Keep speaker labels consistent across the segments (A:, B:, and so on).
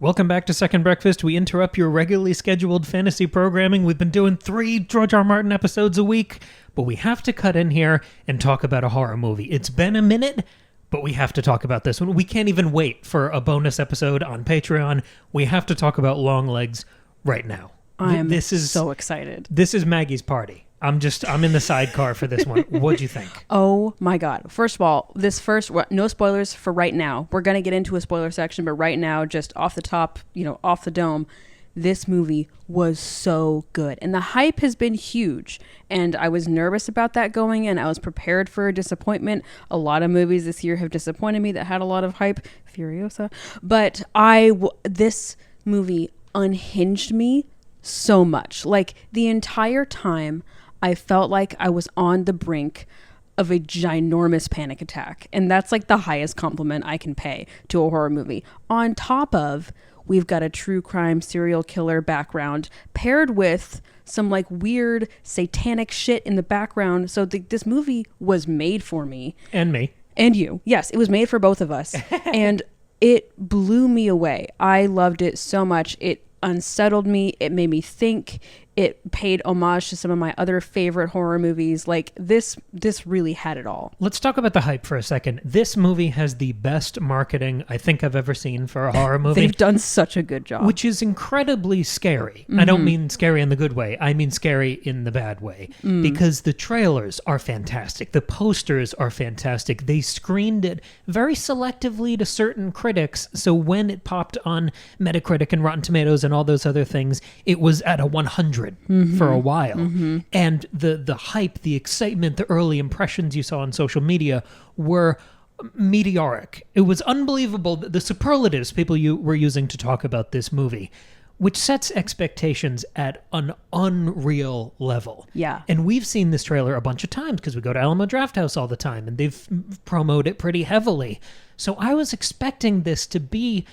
A: Welcome back to Second Breakfast. We interrupt your regularly scheduled fantasy programming. We've been doing 3 George R. Martin episodes a week, but we have to cut in here and talk about a horror movie. It's been a minute, but we have to talk about this one. We can't even wait for a bonus episode on Patreon. We have to talk about Longlegs right now.
B: I'm so excited.
A: This is Maggie's party. I'm in the sidecar for this one. What'd you think?
B: Oh my God. First of all, no spoilers for right now. We're going to get into a spoiler section, but right now, just off the top, off the dome, this movie was so good. And the hype has been huge. And I was nervous about that going in. I was prepared for a disappointment. A lot of movies this year have disappointed me that had a lot of hype. Furiosa. But this movie unhinged me so much. Like, the entire time, I felt like I was on the brink of a ginormous panic attack. And that's like the highest compliment I can pay to a horror movie. On top of, we've got a true crime serial killer background paired with some like weird satanic shit in the background. So this movie was made for me.
A: And me.
B: And you. Yes, it was made for both of us. And it blew me away. I loved it so much. It unsettled me. It made me think. It paid homage to some of my other favorite horror movies. Like, this really had it all.
A: Let's talk about the hype for a second. This movie has the best marketing I think I've ever seen for a horror movie.
B: They've done such a good job.
A: Which is incredibly scary. Mm-hmm. I don't mean scary in the good way. I mean scary in the bad way. Because the trailers are fantastic. The posters are fantastic. They screened it very selectively to certain critics. So when it popped on Metacritic and Rotten Tomatoes and all those other things, it was at a 100. For a while. And the hype, the excitement, the early impressions you saw on social media were meteoric. It was unbelievable, the superlatives people were using to talk about this movie, which sets expectations at an unreal level.
B: Yeah.
A: And we've seen this trailer a bunch of times because we go to Alamo Drafthouse all the time and they've promoted it pretty heavily. So I was expecting this to be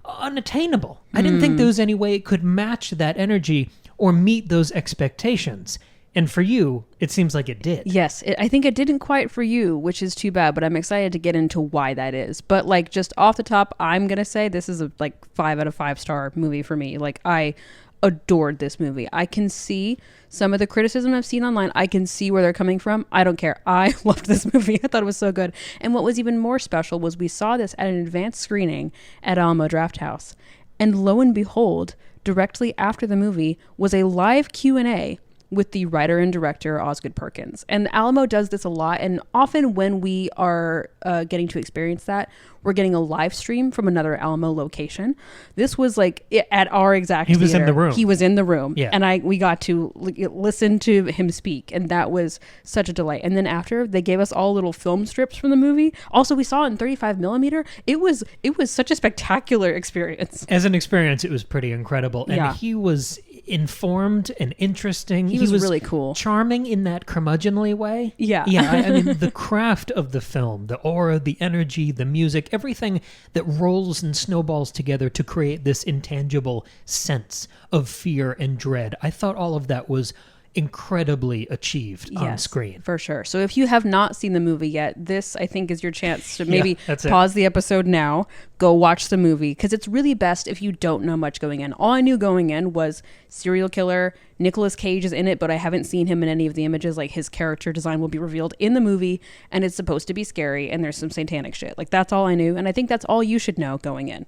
A: unattainable. I didn't think there was any way it could match that energy or meet those expectations. And for you, it seems like it did.
B: Yes, I think it didn't quite for you, which is too bad, but I'm excited to get into why that is. But like, just off the top, I'm going to say this is a 5 out of 5 star movie for me. Like, I adored this movie. I can see some of the criticism I've seen online. I can see where they're coming from. I don't care. I loved this movie. I thought it was so good. And what was even more special was we saw this at an advanced screening at Alamo Drafthouse. And lo and behold, directly after the movie was a live Q&A with the writer and director Osgood Perkins. And Alamo does this a lot, and often when we are getting to experience that, we're getting a live stream from another Alamo location. This was like at our exact
A: theater. He was in the room.
B: He was in the room,
A: yeah.
B: And we got to listen to him speak, and that was such a delight. And then after, they gave us all little film strips from the movie. Also, we saw it in 35 millimeter. It was such a spectacular experience.
A: As an experience, it was pretty incredible. And he was informed and interesting.
B: He was really cool.
A: Charming in that curmudgeonly way.
B: Yeah.
A: Yeah, I mean, the craft of the film, the aura, the energy, the music, everything that rolls and snowballs together to create this intangible sense of fear and dread. I thought all of that was incredibly achieved on screen.
B: For sure. So if you have not seen the movie yet, this I think is your chance to maybe pause the episode now, go watch the movie, because it's really best if you don't know much going in. All I knew going in was serial killer, Nicolas Cage is in it, but I haven't seen him in any of the images. Like, his character design will be revealed in the movie, and it's supposed to be scary, and there's some satanic shit. Like, that's all I knew, and I think that's all you should know going in.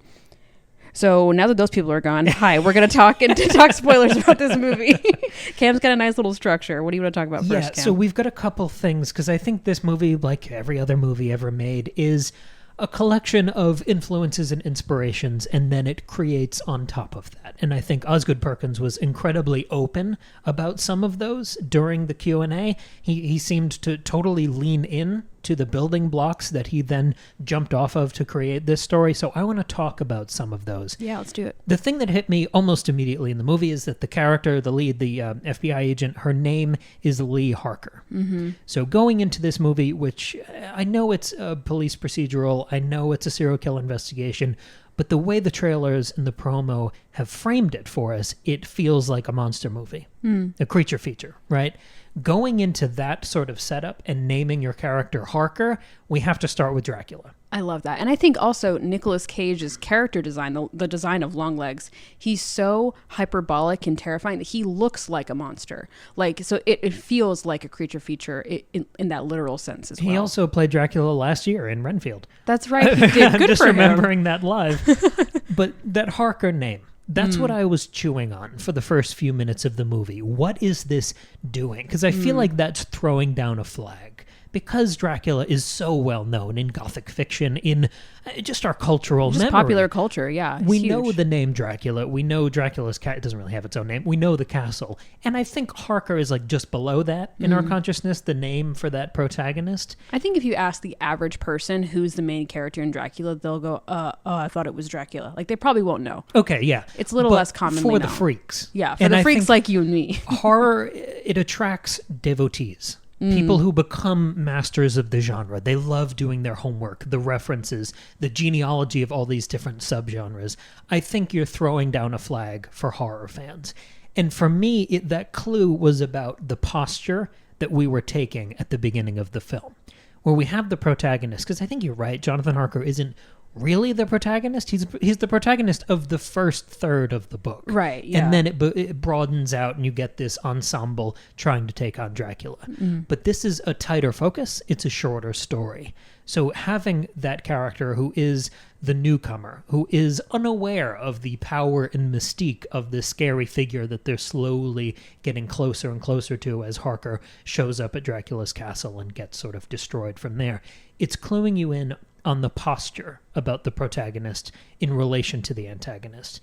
B: So now that those people are gone, hi, we're going to talk spoilers about this movie. Cam's got a nice little structure. What do you want to talk about first, Cam?
A: So we've got a couple things, because I think this movie, like every other movie ever made, is a collection of influences and inspirations, and then it creates on top of that. And I think Osgood Perkins was incredibly open about some of those during the Q&A. He seemed to totally lean in to the building blocks that he then jumped off of to create this story. So I want to talk about some of those.
B: Yeah, let's do it.
A: The thing that hit me almost immediately in the movie is that the character, the lead, the FBI agent, her name is Lee Harker. Mm-hmm. So going into this movie, which I know it's a police procedural, I know it's a serial killer investigation, but the way the trailers and the promo have framed it for us, it feels like a monster movie, a creature feature, right? going into that sort of setup and naming your character Harker, we have to start with Dracula.
B: I love that. And I think also Nicolas Cage's character design, the design of Longlegs, he's so hyperbolic and terrifying that he looks like a monster. Like, so it feels like a creature feature in that literal sense as well.
A: He also played Dracula last year in Renfield.
B: That's right. He did. Good
A: I'm just
B: for him.
A: remembering that live. But that Harker name, that's what I was chewing on for the first few minutes of the movie. What is this doing? Because I feel like that's throwing down a flag. Because Dracula is so well known in Gothic fiction, in just our cultural memory.
B: Popular culture, yeah.
A: We know the name Dracula. We know Dracula's cat. It doesn't really have its own name. We know the castle. And I think Harker is like just below that in our consciousness, the name for that protagonist.
B: I think if you ask the average person who's the main character in Dracula, they'll go, I thought it was Dracula. Like, they probably won't know.
A: Okay, yeah.
B: It's a little less commonly
A: for
B: known.
A: the freaks.
B: Yeah, for the freaks like you and me.
A: Horror, it attracts devotees. People who become masters of the genre. They love doing their homework, the references, the genealogy of all these different subgenres. I think you're throwing down a flag for horror fans. And for me, that clue was about the posture that we were taking at the beginning of the film, where we have the protagonist, because I think you're right, Jonathan Harker isn't really the protagonist. He's the protagonist of the first third of the book.
B: Right, yeah.
A: And then it broadens out and you get this ensemble trying to take on Dracula. But this is a tighter focus. It's a shorter story. So having that character who is the newcomer, who is unaware of the power and mystique of this scary figure that they're slowly getting closer and closer to as Harker shows up at Dracula's castle and gets sort of destroyed from there. It's cluing you in on the posture about the protagonist in relation to the antagonist.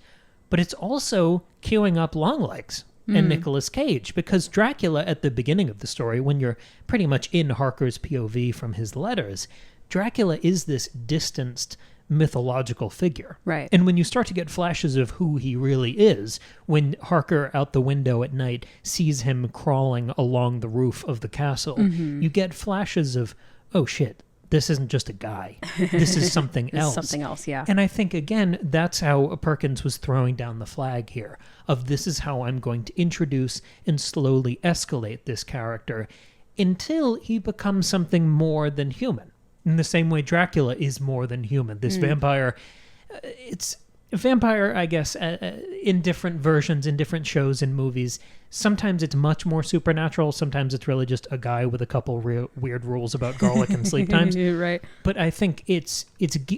A: But it's also queuing up Longlegs and Nicolas Cage, because Dracula at the beginning of the story, when you're pretty much in Harker's POV from his letters, Dracula is this distanced mythological figure.
B: Right.
A: And when you start to get flashes of who he really is, when Harker out the window at night sees him crawling along the roof of the castle, you get flashes of, oh shit, this isn't just a guy. This is something else.
B: Something else, yeah.
A: And I think, again, that's how Perkins was throwing down the flag here, of this is how I'm going to introduce and slowly escalate this character until he becomes something more than human. In the same way Dracula is more than human. This vampire, it's vampire, I guess, in different versions, in different shows and movies. Sometimes it's much more supernatural. Sometimes it's really just a guy with a couple weird rules about garlic and sleep times.
B: Right.
A: But I think it's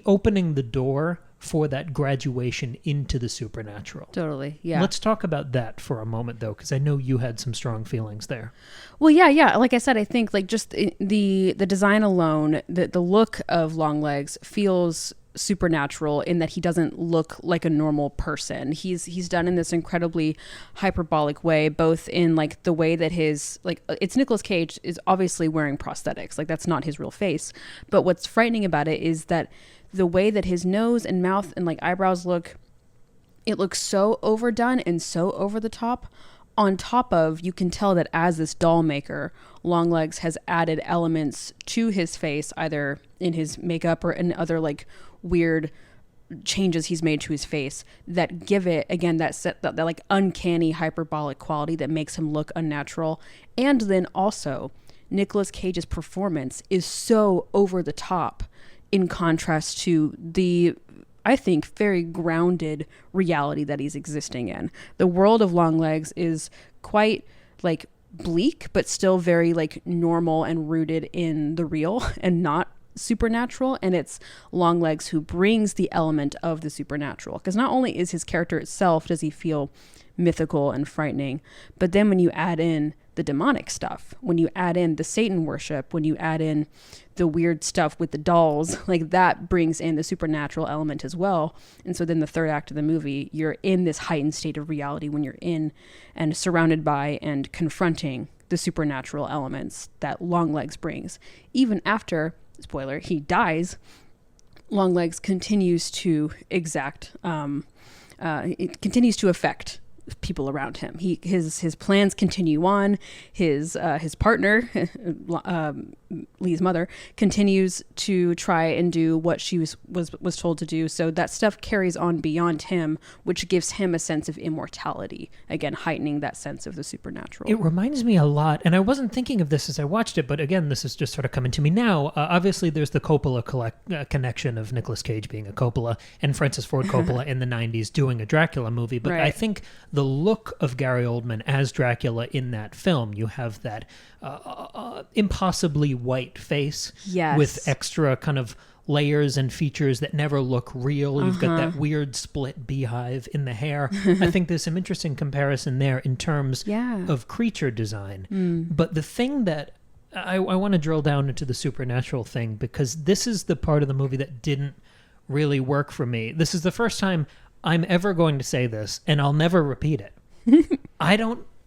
A: opening the door for that graduation into the supernatural.
B: Totally, yeah.
A: Let's talk about that for a moment, though, because I know you had some strong feelings there.
B: Well, yeah. Like I said, I think like just the design alone, the look of Longlegs feels supernatural in that he doesn't look like a normal person. He's done in this incredibly hyperbolic way, both in like the way that his, like, it's Nicolas Cage is obviously wearing prosthetics, like that's not his real face, but what's frightening about it is that the way that his nose and mouth and like eyebrows look, it looks so overdone and so over the top. On top of, you can tell that as this doll maker, Longlegs has added elements to his face, either in his makeup or in other like weird changes he's made to his face that give it, again, that like uncanny hyperbolic quality that makes him look unnatural. And then also, Nicolas Cage's performance is so over the top in contrast to the, I think, very grounded reality that he's existing in. The world of Longlegs is quite like bleak, but still very like normal and rooted in the real and not supernatural. And it's Longlegs who brings the element of the supernatural, because not only is his character itself, does he feel mythical and frightening, but then when you add in the demonic stuff, when you add in the Satan worship, when you add in the weird stuff with the dolls, like that brings in the supernatural element as well. And so then the third act of the movie, you're in this heightened state of reality when you're in and surrounded by and confronting the supernatural elements that Longlegs brings. Even after, spoiler, he dies, Longlegs continues to it continues to affect people around him. His plans continue on. His partner, Lee's mother, continues to try and do what she was told to do. So that stuff carries on beyond him, which gives him a sense of immortality, again heightening that sense of the supernatural.
A: It reminds me a lot, and I wasn't thinking of this as I watched it, but again, this is just sort of coming to me now. Obviously, there's the Coppola connection of Nicolas Cage being a Coppola and Francis Ford Coppola in the 90s doing a Dracula movie, but I think the look of Gary Oldman as Dracula in that film, you have that impossibly white face with extra kind of layers and features that never look real. You've got that weird split beehive in the hair. I think there's some interesting comparison there in terms of creature design. But the thing that I want to drill down into the supernatural thing, because this is the part of the movie that didn't really work for me. This is the first time I'm ever going to say this, and I'll never repeat it.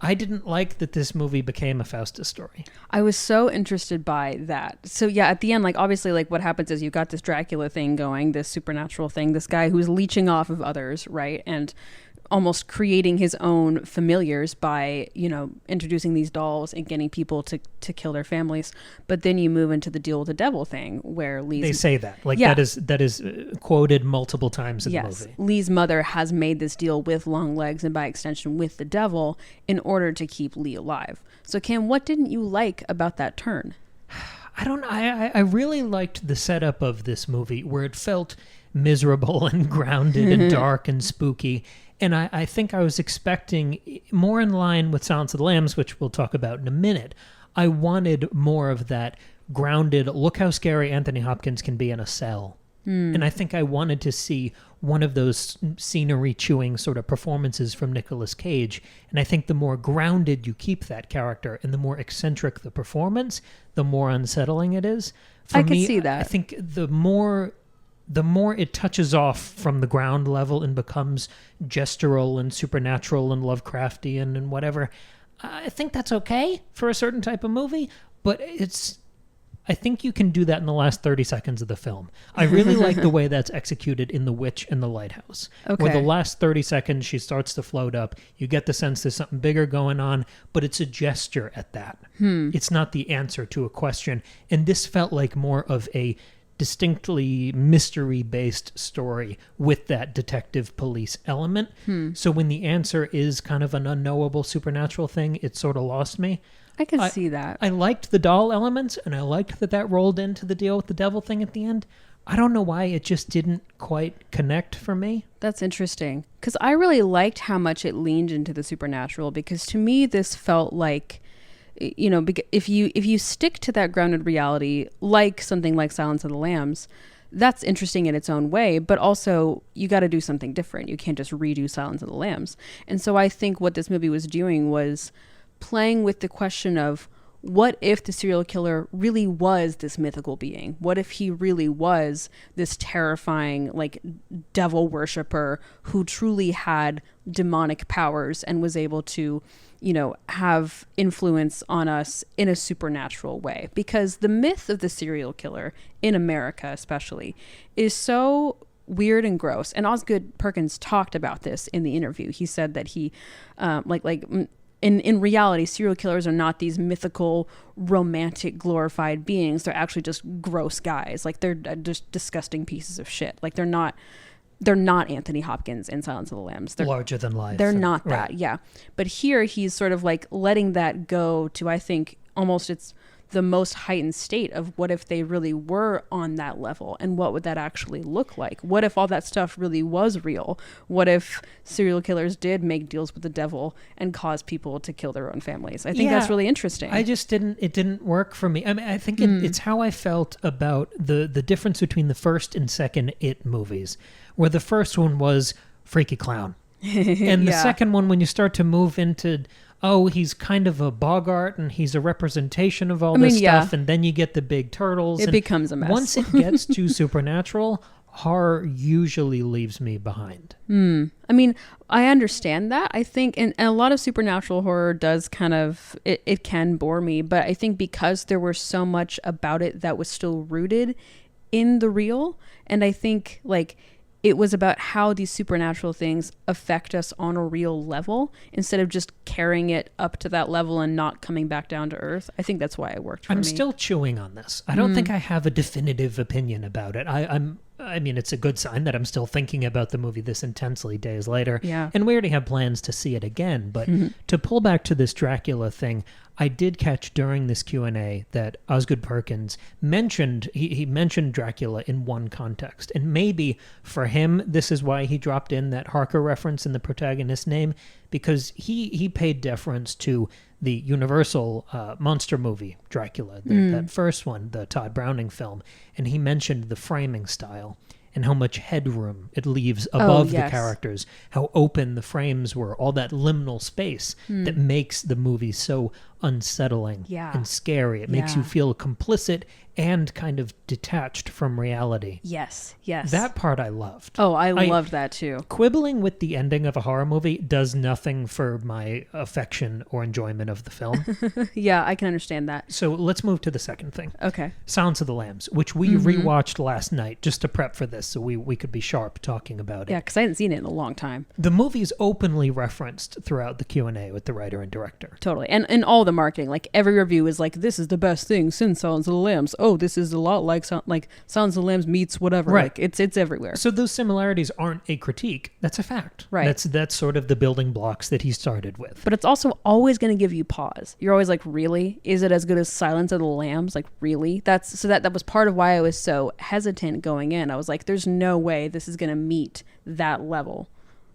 A: I didn't like that this movie became a Faustus story.
B: I was so interested by that. So yeah, at the end, like obviously like what happens is you got this Dracula thing going, this supernatural thing, this guy who's leeching off of others, right? And almost creating his own familiars by, you know, introducing these dolls and getting people to kill their families. But then you move into the deal with the devil thing where
A: they say that like that is quoted multiple times in the movie.
B: Lee's mother has made this deal with Longlegs and by extension with the devil in order to keep Lee alive. So Cam, what didn't you like about that turn?
A: I don't know. I really liked the setup of this movie where it felt miserable and grounded and dark and spooky. And I think I was expecting more in line with Silence of the Lambs, which we'll talk about in a minute. I wanted more of that grounded, look how scary Anthony Hopkins can be in a cell. And I think I wanted to see one of those scenery-chewing sort of performances from Nicolas Cage. And I think the more grounded you keep that character and the more eccentric the performance, the more unsettling it is.
B: I can see that.
A: I think the more it touches off from the ground level and becomes gestural and supernatural and Lovecraftian and whatever, I think that's okay for a certain type of movie, but I think you can do that in the last 30 seconds of the film. I really like the way that's executed in The Witch and The Lighthouse. Okay. Where the last 30 seconds, she starts to float up. You get the sense there's something bigger going on, but it's a gesture at that. It's not the answer to a question. And this felt like more of a distinctly mystery-based story with that detective police element. So when the answer is kind of an unknowable supernatural thing, it sort of lost me.
B: I can see that.
A: I liked the doll elements, and I liked that rolled into the deal with the devil thing at the end. I don't know why it just didn't quite connect for me.
B: That's interesting, because I really liked how much it leaned into the supernatural, because to me this felt like, you know, if you stick to that grounded reality, like something like Silence of the Lambs, that's interesting in its own way, but also you got to do something different. You can't just redo Silence of the Lambs. And so I think what this movie was doing was playing with the question of, what if the serial killer really was this mythical being? What if he really was this terrifying, like, devil worshiper who truly had demonic powers and was able to, you know, have influence on us in a supernatural way? Because the myth of the serial killer in America especially is so weird and gross. And Osgood Perkins talked about this in the interview. He said that he in reality, serial killers are not these mythical, romantic, glorified beings. They're actually just gross guys. Like, they're just disgusting pieces of shit. Like, they're not Anthony Hopkins in Silence of the Lambs. They're
A: larger than life.
B: They're not that, yeah. But here he's sort of like letting that go to, I think, almost it's the most heightened state of what if they really were on that level, and what would that actually look like? What if all that stuff really was real? What if serial killers did make deals with the devil and cause people to kill their own families? I think that's really interesting.
A: It didn't work for me. I mean, I think it's how I felt about the difference between the first and second It movies, where the first one was freaky clown. And the second one, when you start to move into, oh, he's kind of a Bogart and he's a representation of all this stuff, and then you get the big turtles.
B: It becomes a mess.
A: Once it gets too supernatural, horror usually leaves me behind.
B: I mean, I understand that. I think, and a lot of supernatural horror does kind of, it can bore me, but I think because there was so much about it that was still rooted in the real, and I think, like, it was about how these supernatural things affect us on a real level instead of just carrying it up to that level and not coming back down to earth. I think that's why it worked for me.
A: I'm still chewing on this. I don't think I have a definitive opinion about it. I mean, it's a good sign that I'm still thinking about the movie this intensely days later.
B: Yeah.
A: And we already have plans to see it again. But to pull back to this Dracula thing, I did catch during this Q&A that Osgood Perkins mentioned, he mentioned Dracula in one context. And maybe for him, this is why he dropped in that Harker reference in the protagonist's name, because he paid deference to the Universal monster movie, Dracula, that first one, the Todd Browning film. And he mentioned the framing style and how much headroom it leaves above the characters, how open the frames were, all that liminal space that makes the movie so unsettling and scary. It makes you feel complicit and kind of detached from reality.
B: Yes, yes.
A: That part I loved.
B: Oh, I loved that too.
A: Quibbling with the ending of a horror movie does nothing for my affection or enjoyment of the film.
B: Yeah, I can understand that.
A: So let's move to the second thing.
B: Okay.
A: Silence of the Lambs, which we rewatched last night just to prep for this so we could be sharp talking about it.
B: Yeah, because I hadn't seen it in a long time.
A: The movie's openly referenced throughout the Q&A with the writer and director.
B: Totally. And in all the marketing, like every review is like, this is the best thing since Silence of the Lambs. Oh, this is a lot like Silence of the Lambs meets whatever.
A: Right.
B: Like it's everywhere.
A: So those similarities aren't a critique. That's a fact.
B: Right.
A: That's sort of the building blocks that he started with.
B: But it's also always going to give you pause. You're always like, really? Is it as good as Silence of the Lambs? Like, really? That was part of why I was so hesitant going in. I was like, there's no way this is going to meet that level.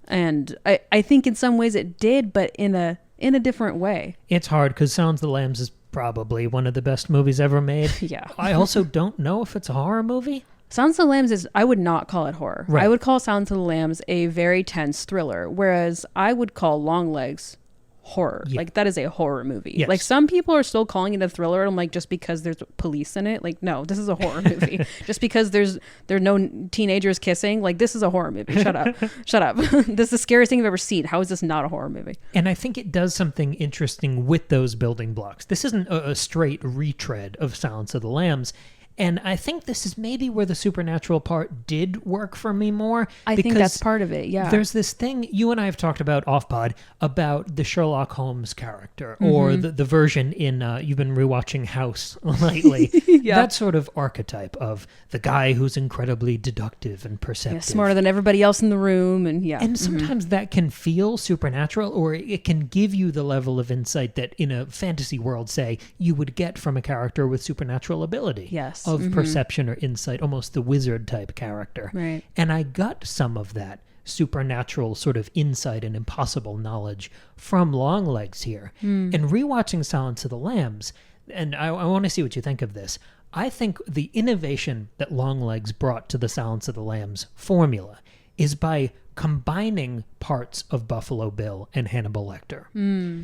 B: And I think in some ways it did, but in a different way.
A: It's hard because Silence of the Lambs is probably one of the best movies ever made.
B: Yeah.
A: I also don't know if it's a horror movie.
B: Silence of the Lambs I would not call it horror.
A: Right.
B: I would call Silence of the Lambs a very tense thriller, whereas I would call Longlegs horror.
A: Yeah.
B: Like, that is a horror movie.
A: Yes.
B: Like, some people are still calling it a thriller. I'm like, just because there's police in it? Like, no, this is a horror movie. Just because there are no teenagers kissing? Like, this is a horror movie. Shut up. Shut up. This is the scariest thing I've ever seen. How is this not a horror movie?
A: And I think it does something interesting with those building blocks. This isn't a straight retread of Silence of the Lambs. And I think this is maybe where the supernatural part did work for me more.
B: I think that's part of it, yeah.
A: There's this thing you and I have talked about off-pod about the Sherlock Holmes character or the version in, you've been rewatching House lately.
B: Yeah.
A: That sort of archetype of the guy who's incredibly deductive and perceptive.
B: Yeah, smarter than everybody else in the room. And
A: sometimes that can feel supernatural, or it can give you the level of insight that in a fantasy world, say, you would get from a character with supernatural ability.
B: Yes.
A: Of perception or insight, almost the wizard type character.
B: Right.
A: And I got some of that supernatural sort of insight and impossible knowledge from Longlegs here. And rewatching Silence of the Lambs, and I want to see what you think of this. I think the innovation that Longlegs brought to the Silence of the Lambs formula is by combining parts of Buffalo Bill and Hannibal Lecter.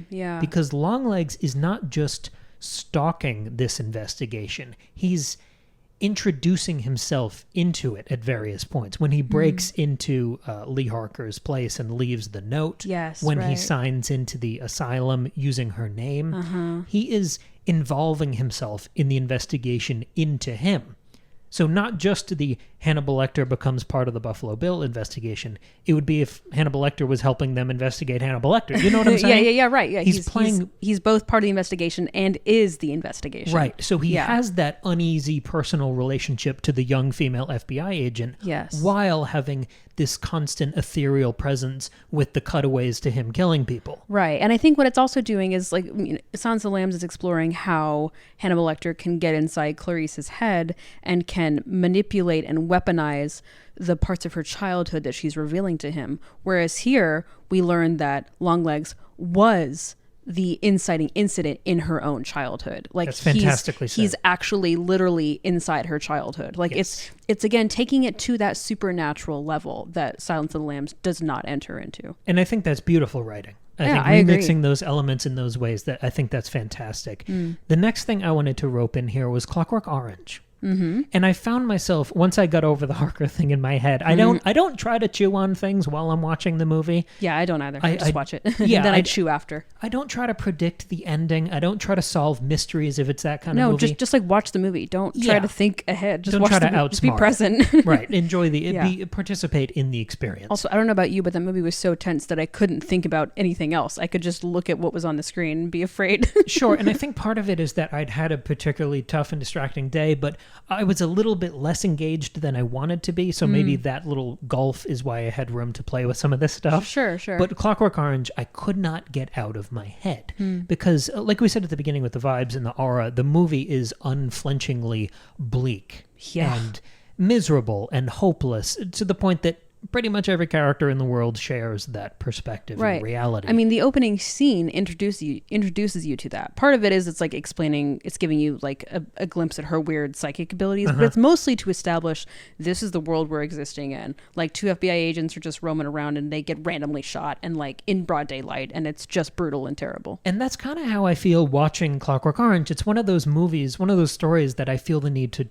B: Yeah.
A: Because Longlegs is not just stalking this investigation. He's introducing himself into it at various points. When he breaks into Lee Harker's place and leaves the note,
B: yes,
A: when he signs into the asylum using her name, he is involving himself in the investigation into him. So not just the Hannibal Lecter becomes part of the Buffalo Bill investigation. It would be if Hannibal Lecter was helping them investigate Hannibal Lecter. You know what I'm saying?
B: Yeah, right. Yeah,
A: He's
B: both part of the investigation and is the investigation.
A: Right. So he has that uneasy personal relationship to the young female FBI agent,
B: yes,
A: while having this constant ethereal presence with the cutaways to him killing people.
B: Right. And I think what it's also doing is, like, Silence of the Lambs is exploring how Hannibal Lecter can get inside Clarice's head and can manipulate and weaponize the parts of her childhood that she's revealing to him. Whereas here, we learn that Longlegs was the inciting incident in her own childhood. Like,
A: that's fantastically said.
B: He's actually literally inside her childhood. Like,
A: yes.
B: It's again taking it to that supernatural level that Silence of the Lambs does not enter into.
A: And I think that's beautiful writing. I think remixing those elements in those ways, that I think that's fantastic. The next thing I wanted to rope in here was Clockwork Orange, And I found myself, once I got over the Harker thing in my head, I don't try to chew on things while I'm watching the movie.
B: Yeah, I don't either. I just watch it.
A: Yeah,
B: then I chew after.
A: I don't try to predict the ending. I don't try to solve mysteries if it's that kind of movie.
B: No, just like watch the movie. Don't try to think ahead. Just
A: don't
B: watch
A: try
B: the
A: to
B: movie. Just be
A: outsmart
B: present.
A: Right. Enjoy participate in the experience.
B: Also, I don't know about you, but that movie was so tense that I couldn't think about anything else. I could just look at what was on the screen and be afraid.
A: Sure, and I think part of it is that I'd had a particularly tough and distracting day, but I was a little bit less engaged than I wanted to be, so maybe that little gulf is why I had room to play with some of this stuff.
B: Sure.
A: But Clockwork Orange, I could not get out of my head because, like we said at the beginning with the vibes and the aura, the movie is unflinchingly bleak and miserable and hopeless to the point that pretty much every character in the world shares that perspective and reality.
B: I mean, the opening scene introduces you to that. Part of it is it's like it's giving you like a glimpse at her weird psychic abilities, but it's mostly to establish this is the world we're existing in. Like 2 FBI agents are just roaming around and they get randomly shot and like in broad daylight, and it's just brutal and terrible.
A: And that's kind of how I feel watching Clockwork Orange. It's one of those movies, one of those stories that I feel the need to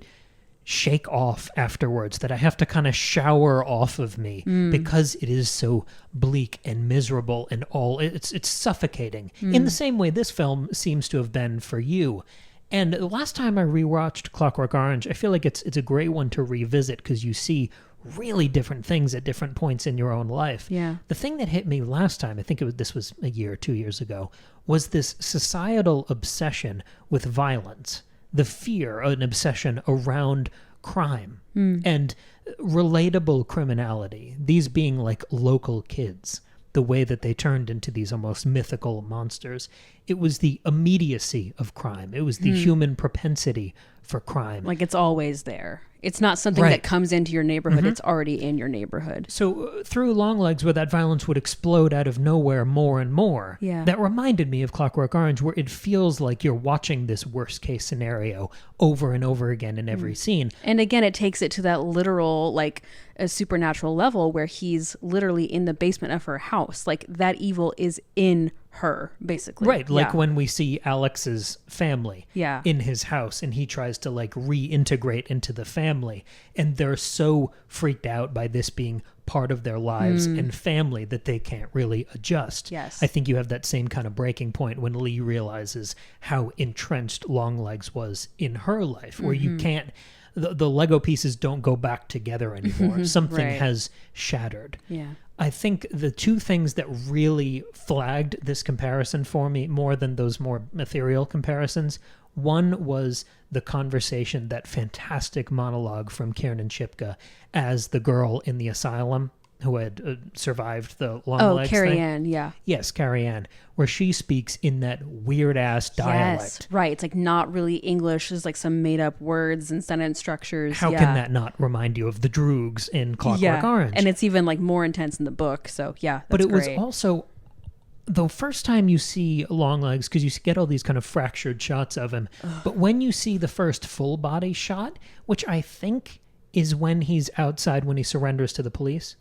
A: shake off afterwards, that I have to kind of shower off of me because it is so bleak and miserable and it's suffocating in the same way this film seems to have been for you. And the last time I rewatched Clockwork Orange, I feel like it's a great one to revisit because you see really different things at different points in your own life.
B: Yeah.
A: The thing that hit me last time, I think this was a year or 2 years ago, was this societal obsession with violence. The fear, an obsession around crime and relatable criminality, these being like local kids, the way that they turned into these almost mythical monsters. It was the immediacy of crime. It was the human propensity for crime.
B: Like it's always there. It's not something that comes into your neighborhood. It's already in your neighborhood.
A: So through Longlegs, where that violence would explode out of nowhere more and more, that reminded me of Clockwork Orange, where it feels like you're watching this worst case scenario over and over again in every scene.
B: And again, it takes it to that literal, like a supernatural level where he's literally in the basement of her house. Like that evil is in her, basically.
A: Right, like when we see Alex's family
B: Yeah.
A: in his house and he tries to like reintegrate into the family, and they're so freaked out by this being part of their lives and family that they can't really adjust.
B: Yes.
A: I think you have that same kind of breaking point when Lee realizes how entrenched Longlegs was in her life, where you can't, the Lego pieces don't go back together anymore. Something
B: Right.
A: has shattered.
B: Yeah.
A: I think the two things that really flagged this comparison for me more than those more ethereal comparisons, one was the conversation, that fantastic monologue from Kiernan Shipka as the girl in the asylum who had survived the Longlegs
B: Carrie
A: thing.
B: Ann, yeah.
A: Yes, Carrie Ann, where she speaks in that weird-ass dialect.
B: Yes, right. It's like not really English. There's like some made-up words and sentence structures.
A: How can that not remind you of the Droogs in Clockwork Orange?
B: And it's even like more intense in the book. So yeah,
A: but it
B: great.
A: was also the first time you see Longlegs, because you get all these kind of fractured shots of him, but when you see the first full body shot, which I think is when he's outside when he surrenders to the police.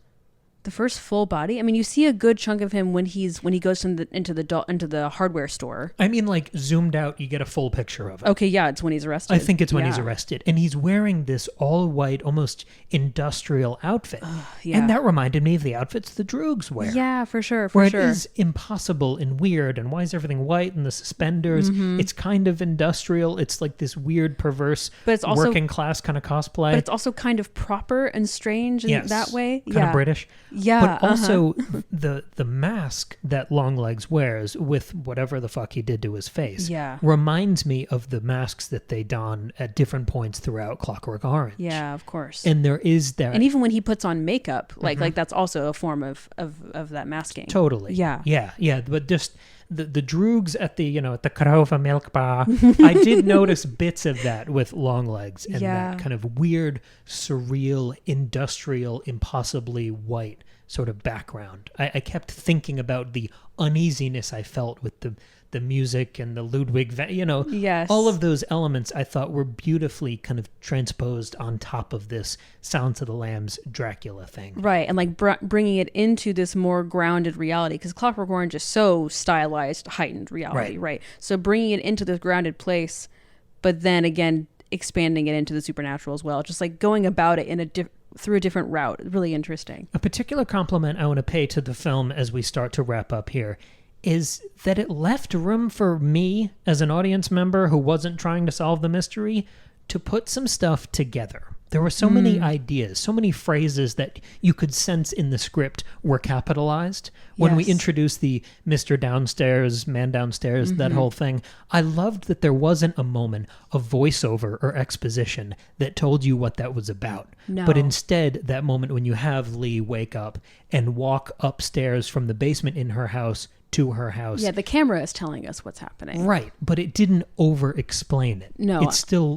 B: The first full body. I mean, you see a good chunk of him when he goes into the hardware store.
A: I mean, like zoomed out, you get a full picture of it.
B: Okay, yeah, it's when he's arrested.
A: I think it's when he's arrested, and he's wearing this all white, almost industrial outfit, and that reminded me of the outfits the Droogs wear.
B: Yeah, for sure.
A: Where it is impossible and weird, and why is everything white and the suspenders? It's kind of industrial. It's like this weird, perverse,
B: but it's also
A: working class kind of cosplay.
B: But it's also kind of proper and strange in that way.
A: Kind of British.
B: Yeah.
A: But also the mask that Longlegs wears with whatever the fuck he did to his face reminds me of the masks that they don at different points throughout Clockwork Orange.
B: Yeah, of course.
A: And there is that.
B: And even when he puts on makeup, like that's also a form of that masking.
A: Totally.
B: Yeah.
A: Yeah. But just the Droogs at the Karova milk bar, I did notice bits of that with Longlegs and that kind of weird, surreal, industrial, impossibly white sort of background. I kept thinking about the uneasiness I felt with the music and the Ludwig, all of those elements I thought were beautifully kind of transposed on top of this Silence of the Lambs Dracula thing.
B: Right, and like bringing it into this more grounded reality, because Clockwork Orange is so stylized, heightened reality, right? So bringing it into this grounded place, but then again, expanding it into the supernatural as well. Just like going about it in through a different route. Really interesting.
A: A particular compliment I want to pay to the film as we start to wrap up here is that it left room for me as an audience member who wasn't trying to solve the mystery to put some stuff together. There were so many ideas, so many phrases that you could sense in the script were capitalized. When we introduced the Mr. Downstairs, Man Downstairs, that whole thing, I loved that there wasn't a moment of voiceover or exposition that told you what that was about.
B: No.
A: But instead, that moment when you have Lee wake up and walk upstairs from the basement in her house to her house.
B: Yeah, the camera is telling us what's happening.
A: Right, but it didn't over-explain it.
B: No.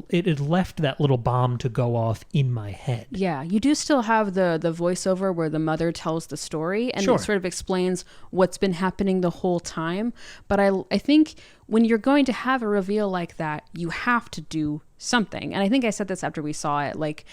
A: It left that little bomb to go off in my head.
B: Yeah, you do still have the voiceover where the mother tells the story and it sort of explains what's been happening the whole time. But I think when you're going to have a reveal like that, you have to do something. And I think I said this after we saw it, like,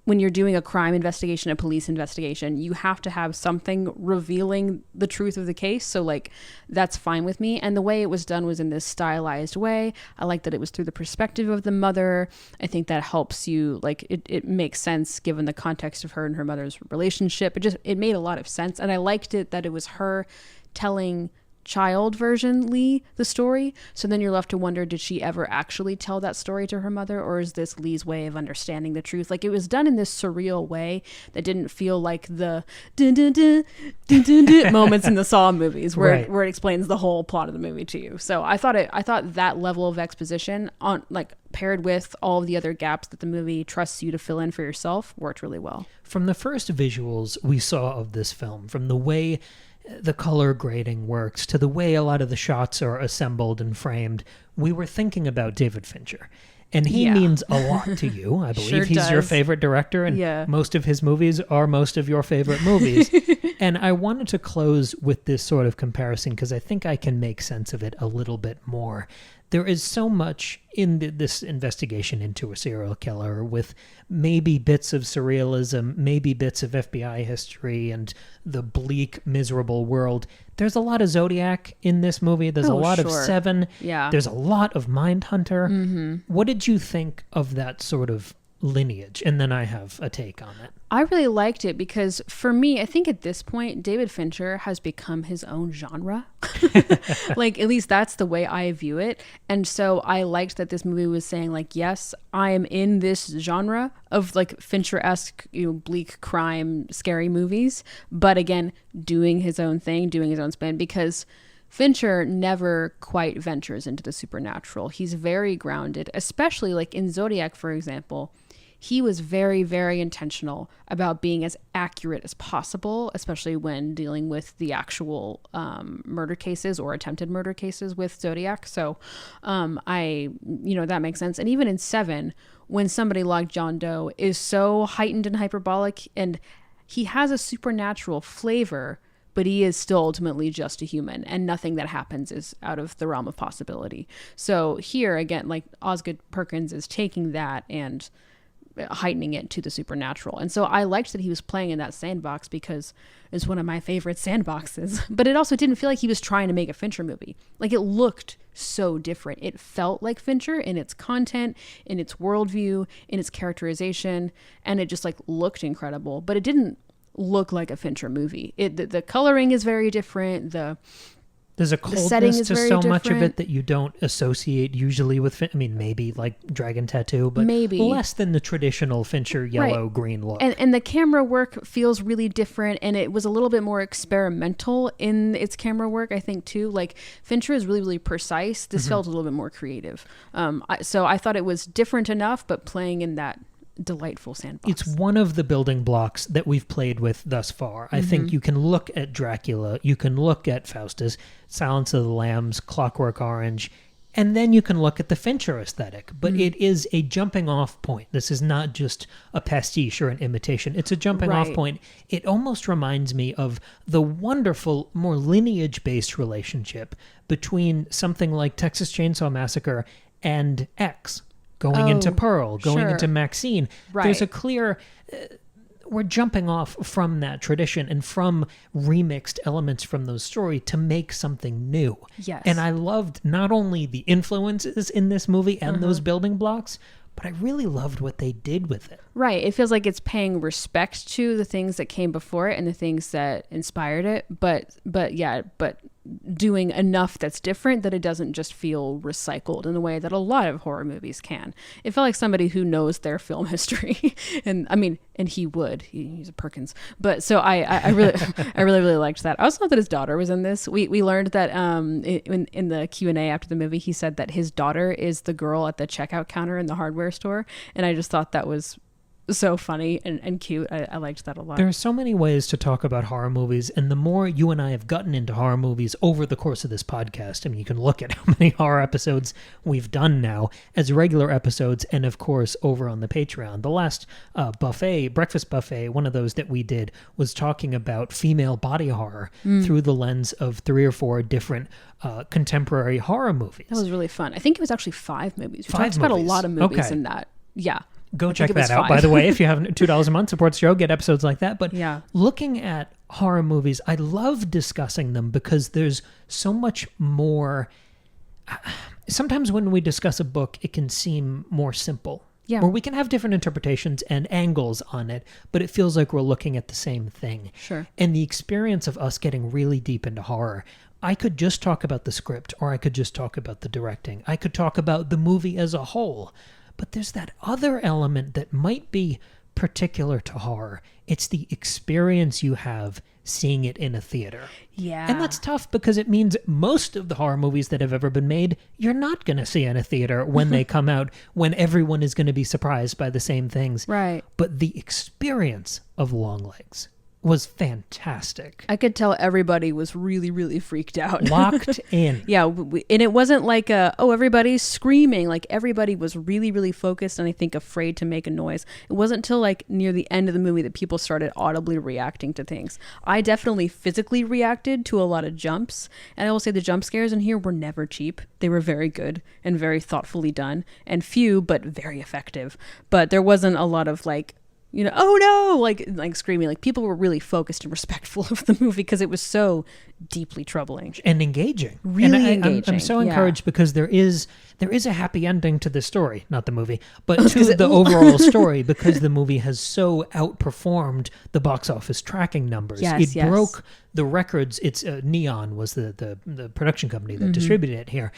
B: when you're doing a crime investigation, a police investigation, you have to have something revealing the truth of the case. So like, that's fine with me. And the way it was done was in this stylized way. I like that it was through the perspective of the mother. I think that helps you, like, it makes sense given the context of her and her mother's relationship. It made a lot of sense. And I liked it that it was her telling child version Lee the story. So then you're left to wonder, did she ever actually tell that story to her mother, or is this Lee's way of understanding the truth? Like, it was done in this surreal way that didn't feel like the dun, dun, dun, dun, dun, dun moments in the Saw movies where it explains the whole plot of the movie to you. So I thought that level of exposition on, like, paired with all of the other gaps that the movie trusts you to fill in for yourself, worked really well.
A: From the first visuals we saw of this film, from the way the color grading works to the way a lot of the shots are assembled and framed, we were thinking about David Fincher. And he means a lot to you, I believe.
B: Sure
A: He's
B: does.
A: your favorite director, and most of his movies are most of your favorite movies. And I wanted to close with this sort of comparison because I think I can make sense of it a little bit more. There is so much in this investigation into a serial killer with maybe bits of surrealism, maybe bits of FBI history and the bleak, miserable world. There's a lot of Zodiac in this movie. There's a lot of Seven.
B: Yeah.
A: There's a lot of Mindhunter. What did you think of that sort of lineage? And then I have a take on it.
B: I really liked it because for me, I think at this point, David Fincher has become his own genre. Like, at least that's the way I view it. And so I liked that this movie was saying, like, yes, I am in this genre of, like, Fincher-esque, bleak crime, scary movies. But again, doing his own thing, doing his own spin, because Fincher never quite ventures into the supernatural. He's very grounded, especially like in Zodiac, for example. He was very, very intentional about being as accurate as possible, especially when dealing with the actual murder cases or attempted murder cases with Zodiac. So that makes sense. And even in Seven, when somebody like John Doe is so heightened and hyperbolic, and he has a supernatural flavor, but he is still ultimately just a human, and nothing that happens is out of the realm of possibility. So here, again, like, Osgood Perkins is taking that and heightening it to the supernatural. And so I liked that he was playing in that sandbox because it's one of my favorite sandboxes. But it also didn't feel like he was trying to make a Fincher movie. Like, it looked so different. It felt like Fincher in its content, in its worldview, in its characterization, and it just, like, looked incredible. But it didn't look like a Fincher movie. The coloring is very different.
A: There's a coldness to so much of it that you don't associate usually with maybe like Dragon Tattoo, but maybe less than the traditional Fincher yellow-green look.
B: And the camera work feels really different, and it was a little bit more experimental in its camera work, I think, too. Like, Fincher is really, really precise. This felt a little bit more creative. So I thought it was different enough, but playing in that delightful sandbox.
A: It's one of the building blocks that we've played with thus far. I think you can look at Dracula, you can look at Faustus, Silence of the Lambs, Clockwork Orange, and then you can look at the Fincher aesthetic. But it is a jumping off point. This is not just a pastiche or an imitation. It's a jumping off point. It almost reminds me of the wonderful, more lineage-based relationship between something like Texas Chainsaw Massacre and X. Going into Pearl, going into Maxine.
B: Right.
A: There's a clear... we're jumping off from that tradition and from remixed elements from those stories to make something new.
B: Yes.
A: And I loved not only the influences in this movie and those building blocks, but I really loved what they did with it.
B: Right. It feels like it's paying respect to the things that came before it and the things that inspired it, but doing enough that's different that it doesn't just feel recycled in the way that a lot of horror movies can. It felt like somebody who knows their film history, and he would. He's a Perkins, but so I really liked that. I also thought that his daughter was in this. We learned that in the Q&A after the movie, he said that his daughter is the girl at the checkout counter in the hardware store, and I just thought that was so funny and cute. I liked that a lot.
A: There are so many ways to talk about horror movies, and the more you and I have gotten into horror movies over the course of this podcast, I mean, you can look at how many horror episodes we've done now as regular episodes, and of course over on the Patreon. The last breakfast buffet, one of those that we did, was talking about female body horror through the lens of 3 or 4 different contemporary horror movies.
B: That was really fun. I think it was actually 5 movies. We talked about a lot of movies in that. Yeah.
A: Go check that out, by the way. If you have $2 a month, support the show, get episodes like that. But looking at horror movies, I love discussing them because there's so much more. Sometimes when we discuss a book, it can seem more simple. Yeah. Or we can have different interpretations and angles on it, but it feels like we're looking at the same thing.
B: Sure.
A: And the experience of us getting really deep into horror, I could just talk about the script, or I could just talk about the directing. I could talk about the movie as a whole. But there's that other element that might be particular to horror. It's the experience you have seeing it in a theater.
B: Yeah.
A: And that's tough because it means most of the horror movies that have ever been made, you're not going to see in a theater when they come out, when everyone is going to be surprised by the same things.
B: Right.
A: But the experience of Longlegs was fantastic.
B: I could tell everybody was really, really freaked out.
A: Locked in.
B: Yeah. And it wasn't like, everybody's screaming. Like, everybody was really, really focused and I think afraid to make a noise. It wasn't until like near the end of the movie that people started audibly reacting to things. I definitely physically reacted to a lot of jumps. And I will say the jump scares in here were never cheap. They were very good and very thoughtfully done and few, but very effective. But there wasn't a lot of like, oh no, like screaming. Like, people were really focused and respectful of the movie because it was so deeply troubling
A: and engaging.
B: Really engaging.
A: I'm so encouraged because there is a happy ending to the story, not the movie, but to the overall story, because the movie has so outperformed the box office tracking numbers. It broke the records. It's Neon was the production company that distributed it here.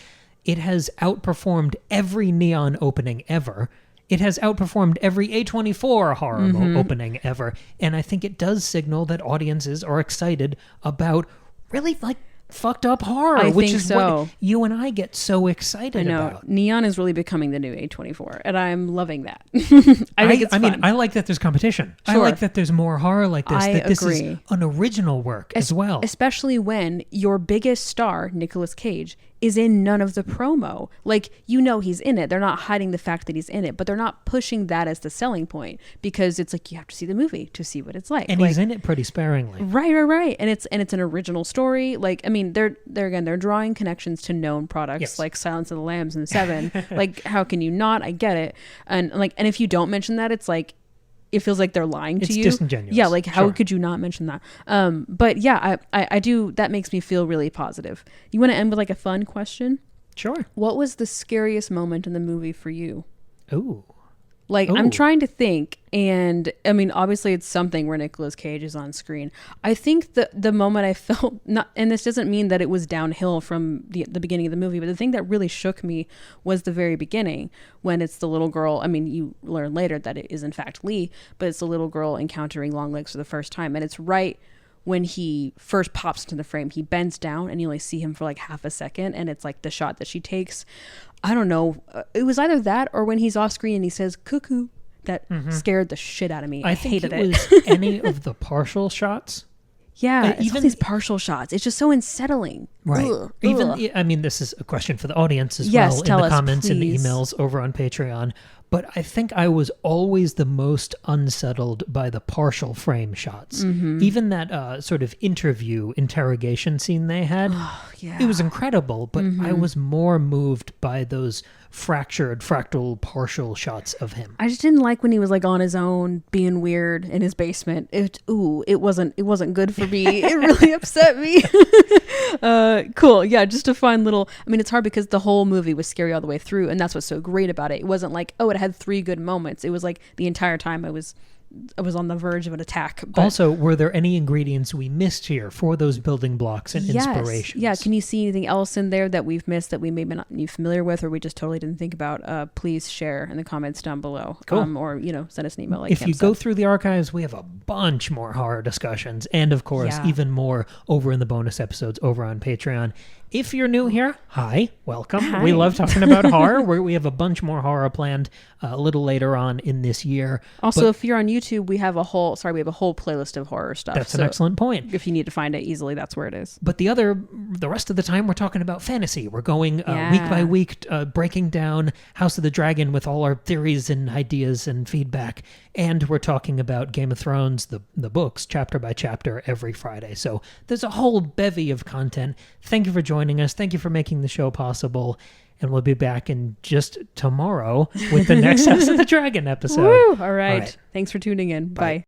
A: It has outperformed every Neon opening ever. It has outperformed every A24 horror opening ever. And I think it does signal that audiences are excited about really like fucked up horror, which is what you and I get so excited about.
B: Neon is really becoming the new A24, and I'm loving that. I think it's fun.
A: I like that there's competition. Sure. I like that there's more horror like this. This is an original work as well.
B: Especially when your biggest star, Nicolas Cage, is in none of the promo. Like, he's in it. They're not hiding the fact that he's in it, but they're not pushing that as the selling point because it's like you have to see the movie to see what it's like.
A: And he's in it pretty sparingly.
B: Right. And it's an original story. Like, I mean, they're drawing connections to known products like Silence of the Lambs and Seven. Like, how can you not? I get it. And if you don't mention that, it's like, it feels like they're lying to you.
A: It's disingenuous.
B: Yeah, like how could you not mention that? But yeah, I do. That makes me feel really positive. You want to end with like a fun question?
A: Sure.
B: What was the scariest moment in the movie for you?
A: Ooh.
B: I'm trying to think, and I mean, obviously it's something where Nicolas Cage is on screen. I think the moment I felt, and this doesn't mean that it was downhill from the beginning of the movie, but the thing that really shook me was the very beginning when it's the little girl. I mean, you learn later that it is in fact Lee, but it's the little girl encountering Longlegs for the first time, and it's right when he first pops into the frame. He bends down and you only see him for like half a second, and it's like the shot that she takes. I don't know. It was either that or when he's off screen and he says cuckoo. That scared the shit out of me. I hated it.
A: Was any of the partial shots.
B: Yeah, it's all these partial shots. It's just so unsettling.
A: Right. Ugh. I mean, this is a question for the audience as well in the comments and the emails over on Patreon. But I think I was always the most unsettled by the partial frame shots. Even that sort of interrogation scene they had. It was incredible, but I was more moved by those fractal partial shots of him.
B: I just didn't like when he was like on his own being weird in his basement. It wasn't good for me. It really upset me. Cool. Yeah, just a fun little, I mean, it's hard because the whole movie was scary all the way through, and that's what's so great about it. It wasn't like, oh, it had 3 good moments. It was like the entire time I was on the verge of an attack. But
A: also, were there any ingredients we missed here for those building blocks and inspirations?
B: Yeah, can you see anything else in there that we've missed that we may not be familiar with, or we just totally didn't think about? Please share in the comments down below.
A: Cool.
B: Or, send us an email like
A: if
B: Kim
A: you
B: said.
A: go through the archives, we have a bunch more horror discussions, and of course, even more over in the bonus episodes over on Patreon. If you're new here, hi, welcome.
B: Hi.
A: We love talking about horror. We have a bunch more horror planned a little later on in this year.
B: Also, if you're on YouTube, we have a whole playlist of horror stuff.
A: That's an excellent point.
B: If you need to find it easily, that's where it is.
A: But the rest of the time, we're talking about fantasy. We're going week by week, breaking down House of the Dragon with all our theories and ideas and feedback. And we're talking about Game of Thrones, the books, chapter by chapter, every Friday. So there's a whole bevy of content. Thank you for joining us. Thank you for making the show possible. And we'll be back in just tomorrow with the next House of the Dragon episode.
B: Woo! All right. Thanks for tuning in. Bye.